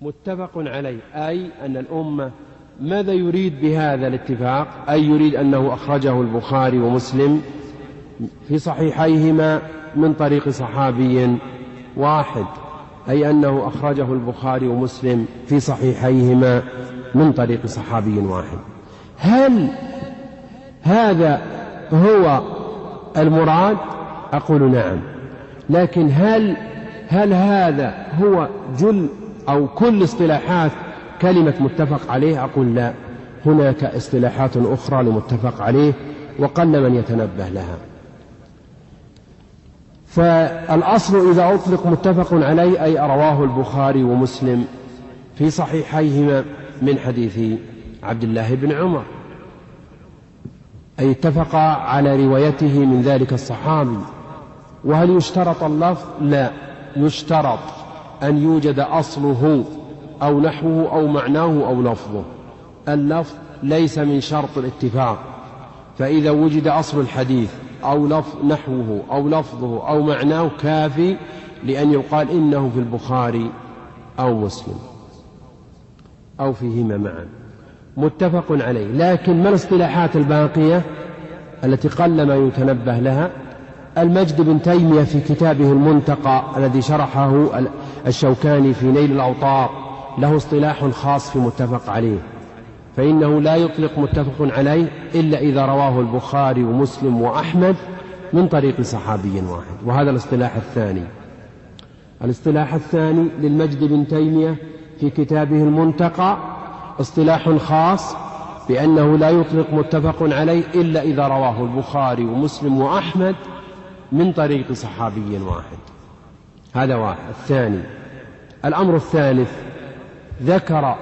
متفق عليه، أي أن الأمة ماذا يريد بهذا الاتفاق؟ أي يريد أنه أخرجه البخاري ومسلم في صحيحيهما من طريق صحابي واحد، أي أنه أخرجه البخاري ومسلم في صحيحيهما من طريق صحابي واحد. هل هذا هو المراد؟ أقول نعم، لكن هل هذا هو جل أو كل اصطلاحات كلمة متفق عليه؟ أقول لا، هناك اصطلاحات أخرى لمتفق عليه وقل من يتنبه لها. فالأصل إذا أطلق متفق عليه أي رواه البخاري ومسلم في صحيحيهما من حديث عبد الله بن عمر، أي اتفق على روايته من ذلك الصحابي. وهل يشترط اللفظ؟ لا، يشترط أن يوجد أصله أو نحوه أو معناه أو لفظه. اللفظ ليس من شرط الاتفاق، فإذا وجد أصل الحديث أو نحوه أو لفظه أو معناه كافي لأن يقال إنه في البخاري أو مسلم أو فيهما معا متفق عليه. لكن ما الاصطلاحات الباقية التي قل ما يتنبه لها؟ المجد بن تيمية في كتابه المنتقى الذي شرحه الشوكاني في نيل الأوطار له اصطلاح خاص في متفق عليه، فإنه لا يطلق متفق عليه إلا إذا رواه البخاري ومسلم وأحمد من طريق صحابي واحد. وهذا الاصطلاح الثاني. الاصطلاح الثاني للمجد بن تيمية في كتابه المنتقى اصطلاح خاص بأنه لا يطلق متفق عليه إلا إذا رواه البخاري ومسلم وأحمد من طريق صحابي واحد. هذا واحد. الثاني. الأمر الثالث، ذكر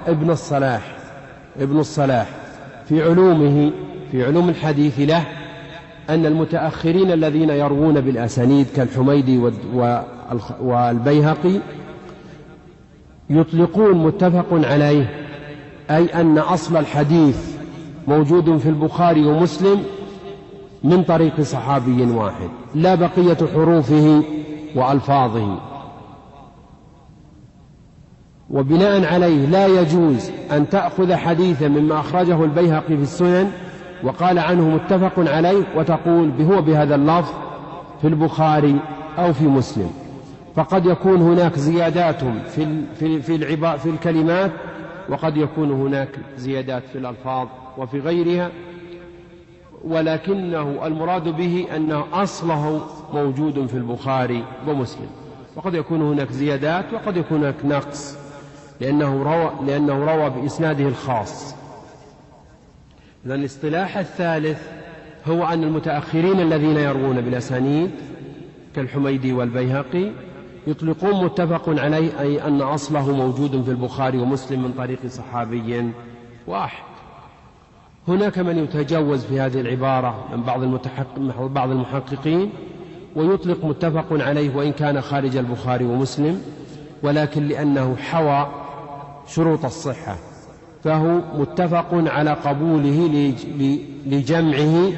ابن الصلاح في علوم الحديث له أن المتأخرين الذين يروون بالأسانيد كالحميدي والبيهقي يطلقون متفق عليه، أي أن أصل الحديث موجود في البخاري ومسلم من طريق صحابي واحد، لا بقية حروفه وألفاظه. وبناء عليه لا يجوز أن تأخذ حديثا مما أخرجه البيهقي في السنن وقال عنه متفق عليه وتقول هو بهذا اللفظ في البخاري أو في مسلم، فقد يكون هناك زيادات في الكلمات، وقد يكون هناك زيادات في الألفاظ وفي غيرها، ولكنه المراد به أن أصله موجود في البخاري وقد يكون هناك زيادات وقد يكون هناك نقص لأنه روى بإسناده الخاص. إذن الاصطلاح الثالث هو أن المتأخرين الذين يروون بالأسانيد كالحميدي والبيهقي يطلقون متفق عليه، أي أن أصله موجود في البخاري ومسلم من طريق صحابي واحد. هناك من يتجوز في هذه العبارة من بعض المحققين ويطلق متفق عليه وإن كان خارج البخاري ومسلم، ولكن لأنه حوى شروط الصحة فهو متفق على قبوله لجمعه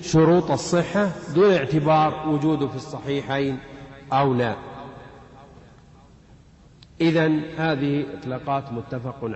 شروط الصحة دون اعتبار وجوده في الصحيحين أو لا. إذن هذه إطلاقات متفق عليه.